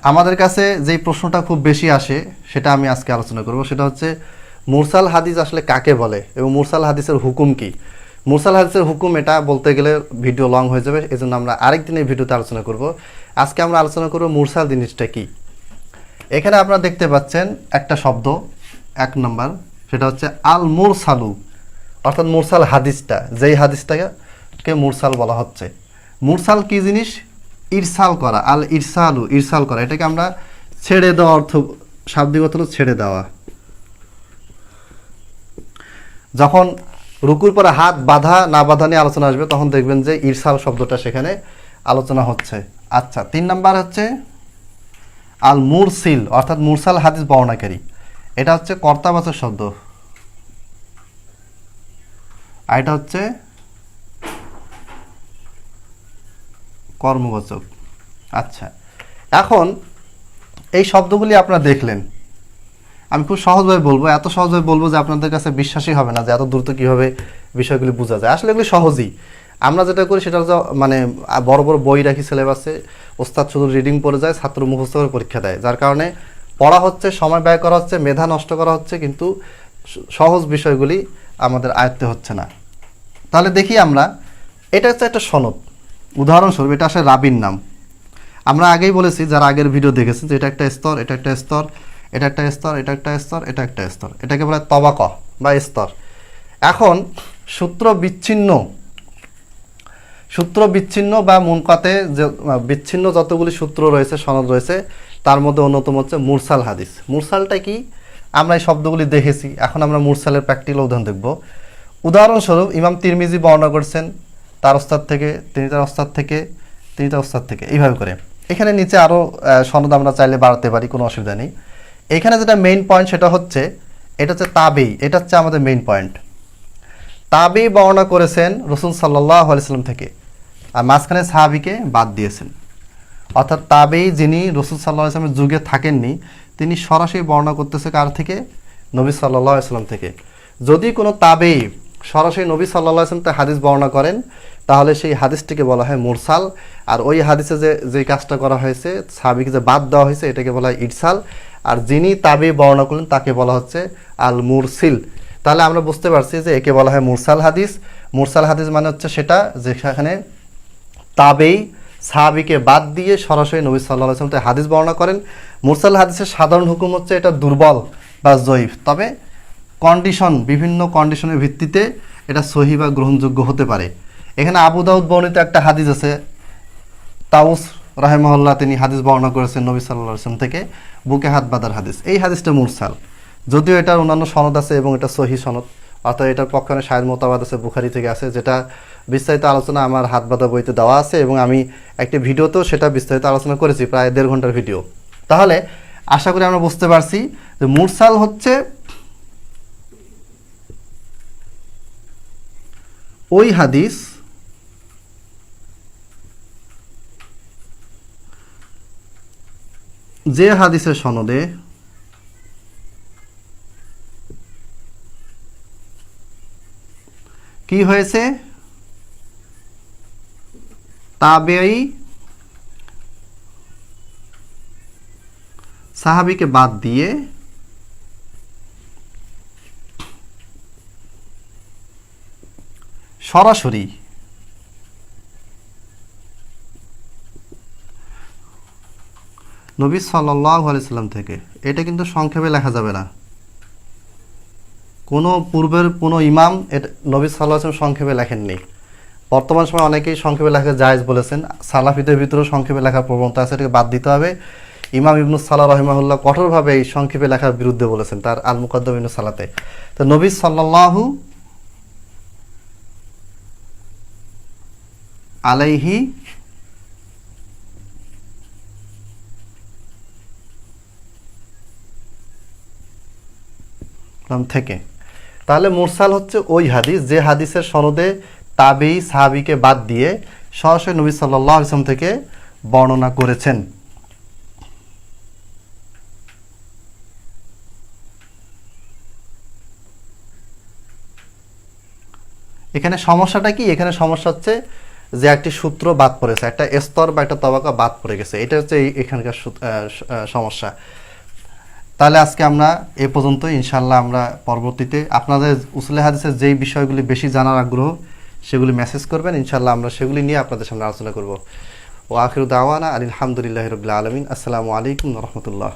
আমাদের কাছে যেই প্রশ্নটা খুব বেশি আসে সেটা আমি আজকে আলোচনা করব, সেটা হচ্ছে মুরসাল হাদিস আসলে কাকে বলে এবং মুরসাল হাদিসের হুকুম কি। মুরসাল হাদিসের হুকুম এটা বলতে গেলে ভিডিও লং হয়ে যাবে, এজন্য আমরা আরেকদিন এই ভিডিওতে আলোচনা করব। আজকে আমরা আলোচনা করব মুরসাল জিনিসটা কি। এখানে আপনারা দেখতে পাচ্ছেন একটা শব্দ 1 নম্বর, সেটা হচ্ছে আল মুরসালু, অর্থাৎ মুরসাল হাদিসটা, যেই হাদিসটাকে মুরসাল বলা হচ্ছে। মুরসাল কি জিনিস? ইরসাল করা, আল ইরসালু, ইরসাল করা, এটাকে আমরা ছেড়ে দেওয়া, অর্থ শাব্দিক অর্থ হলো ছেড়ে দেওয়া। যখন রুকুর পরে হাত বাঁধা না বাঁধা নিয়ে আলোচনা আসবে তখন দেখবেন যে ইরসাল শব্দটা সেখানে আলোচনা হচ্ছে। আচ্ছা, 3 নাম্বার হচ্ছে আল মুরসিল, অর্থাৎ মুরসাল হাদিস বর্ণনাকারী। এটা হচ্ছে কর্তাবাচক শব্দ, আর এটা হচ্ছে কর্মবাচক। আচ্ছা, এখন এই শব্দগুলি আপনারা দেখলেন, আমি খুব সহজভাবে বলবো, এত সহজভাবে বলবো যে আপনাদের কাছে বিশ্বাসই হবে না যে এত দ্রুত কীভাবে বিষয়গুলি বোঝা যায়। আসলে এগুলি সহজই। আমরা যেটা করি সেটা হচ্ছে মানে বড় বড় বই রাখি সিলেবাসে, ওস্তাদ শুধু রিডিং পড়ে যায়, ছাত্র মুখস্থ করে পরীক্ষা দেয়, যার কারণে পড়া হচ্ছে, সময় ব্যয় করা হচ্ছে, মেধা নষ্ট করা হচ্ছে, কিন্তু সহজ বিষয়গুলি আমাদের আয়ত্তে হচ্ছে না। তাহলে দেখি আমরা, এটা হচ্ছে একটা সনদ। উদাহরণস্বরূপ এটা আসলে রাবির নাম। আমরা আগেই বলেছি, যারা আগের ভিডিও দেখেছেন, যে এটা একটা স্তর, এটা একটা স্তর, এটা একটা স্তর, এটা একটা স্তর, এটা একটা স্তর, এটাকে বলা হয় তবাকা বা স্তর। এখন সূত্র বিচ্ছিন্ন বা মুনকাতে যে বিচ্ছিন্ন যতগুলি সূত্র রয়েছে, সনদ রয়েছে, তার মধ্যে অন্যতম হচ্ছে মুরসাল হাদিস। মুরসালটা কি? আমরা এই শব্দগুলি দেখেছি, এখন আমরা মুরসালের প্র্যাকটিক্যাল উদাহরণ দেখব। উদাহরণস্বরূপ ইমাম তিরমিজি বর্ণনা করছেন তার ওস্তাদ থেকে, তিনি তার ওস্তাদ থেকে, তিনি তার ওস্তাদ থেকে, এইভাবে করে। এখানে নিচে আরও সনদ আমরা চাইলে বাড়াতে পারি, কোনো অসুবিধা নেই। এখানে যেটা মেইন পয়েন্ট সেটা হচ্ছে, এটা হচ্ছে তাবেই, এটা হচ্ছে আমাদের মেইন পয়েন্ট। তাবেই বর্ণনা করেছেন রাসূল সাল্লাল্লাহু আলাইহি ওয়াসাল্লাম থেকে, আর মাঝখানে সাহাবীকে বাদ দিয়েছেন। অর্থাৎ তাবেই যিনি রাসূল সাল্লাল্লাহু আলাইহি ওয়াসাল্লামের যুগে থাকেননি, তিনি সরাসরি বর্ণনা করতেছে কার থেকে? নবী সাল্লাল্লাহু আলাইহি ওয়াসাল্লাম থেকে। যদি কোনো তাবেই সরাসরি নবী সাল্লাল্লাহু আলাইহি ওয়াসাল্লাম থেকে হাদিস বর্ণনা করেন, তাহলে সেই হাদিসটিকে বলা হয় মুরসাল। আর ওই হাদিসে যে কাজটা করা হয়েছে, সাহাবীকে যে বাদ দেওয়া হয়েছে, এটাকে বলা হয় ইরসাল। আর যিনি তাবেই বর্ণনা করলেন তাকে বলা হচ্ছে আল মুরসিল। তাহলে আমরা বুঝতে পারছি যে একে বলা হয় মুরসাল হাদিস। মুরসাল হাদিস মানে হচ্ছে সেটা যেখানে তাবেই সাহাবীকে বাদ দিয়ে সরাসরি নবী সাল্লাল্লাহু আলাইহি ওয়াসাল্লাম থেকে হাদিস বর্ণনা করেন। মুরসাল হাদিসের সাধারণ হুকুম হচ্ছে এটা দুর্বল বা জয়ীফ, তবে বিভিন্ন কন্ডিশনের ভিত্তিতে এটা সহিহ বা গ্রহণযোগ্য হতে পারে। এখানে আবু দাউদ বর্ণিত একটা হাদিস আছে, তাউস রাহিমাহুল্লাহ তিনি হাদিস বর্ণনা করেছেন নবী সাল্লাল্লাহু আলাইহি ওয়াসাল্লাম থেকে, বুকে হাত বাঁধার হাদিস। এই হাদিসটা মুরসাল, যদিও এটার অন্যান্য সনদ আছে এবং এটা সহিহ সনদ, অর্থাৎ এটার পক্ষে শাহেদ মোতাবাদ আছে, বুখারী থেকে আছে, যেটা বিস্তারিত আলোচনা আমার হাত বাঁধা বইতে দেওয়া আছে, এবং আমি একটি ভিডিওতেও সেটা বিস্তারিত আলোচনা করেছি, প্রায় 1.5 ঘন্টার ভিডিও। তাহলে আশা করি আমরা বুঝতে পারছি যে মুরসাল হচ্ছে ওই হাদিস যে হাদিসের সনদে কি হয়েছে? তাবেঈ সাহাবীকে বাদ দিয়ে সরাসরি নবী সাল্লাল্লাহু আলাইহি সাল্লাম থেকে। এটা কিন্তু সংক্ষেপে লেখা যাবে না। কোনো পূর্বের কোনো ইমাম এটা নবী সাল্লাল্লাহু আলাইহি ওয়াসাল্লাম সংক্ষেপে লেখেননি। বর্তমান সময় অনেকেই সংক্ষেপে লেখা জায়েজ বলেছেন, সালাফিদের ভিতরেও সংক্ষেপে লেখার প্রবণতা আছে, এটাকে বাদ দিতে হবে। ইমাম ইবনু সালাহ রাহিমাহুল্লাহ কঠোরভাবে এই সংক্ষেপে লেখার বিরুদ্ধে বলেছেন তার আল মুকাদ্দাম ইবনু সালাতে। তো নবী সাল্লাল্লাহু আলাইহি থেকে। তাহলে মুরসাল হচ্ছে ওই হাদিস যে হাদিসের সনদে তাবেঈ সাহাবীকে বাদ দিয়ে সরাসরি নবী সাল্লাল্লাহু আলাইহি ওয়াসাল্লাম থেকে বর্ণনা করেছেন। এখানে সমস্যাটা কি? এখানে সমস্যা হচ্ছে যে একটি সূত্র বাদ পড়েছে, একটা স্তর বা একটা তবাকা বাদ পড়ে গেছে, এটা হচ্ছে এখানকার সমস্যা। তাহলে আজকে আমরা এ পর্যন্ত, ইনশাল্লাহ আমরা পরবর্তীতে আপনাদের উসুলে হাদিসের যেই বিষয়গুলি বেশি জানার আগ্রহ সেগুলি মেসেজ করবেন, ইনশাল্লাহ আমরা সেগুলি নিয়ে আপনাদের সামনে আলোচনা করব। ও আখিরু দাওয়ানা আলহামদুলিল্লাহি রাব্বিল আলামিন। আসসালামু আলাইকুম ওয়া রাহমাতুল্লাহ।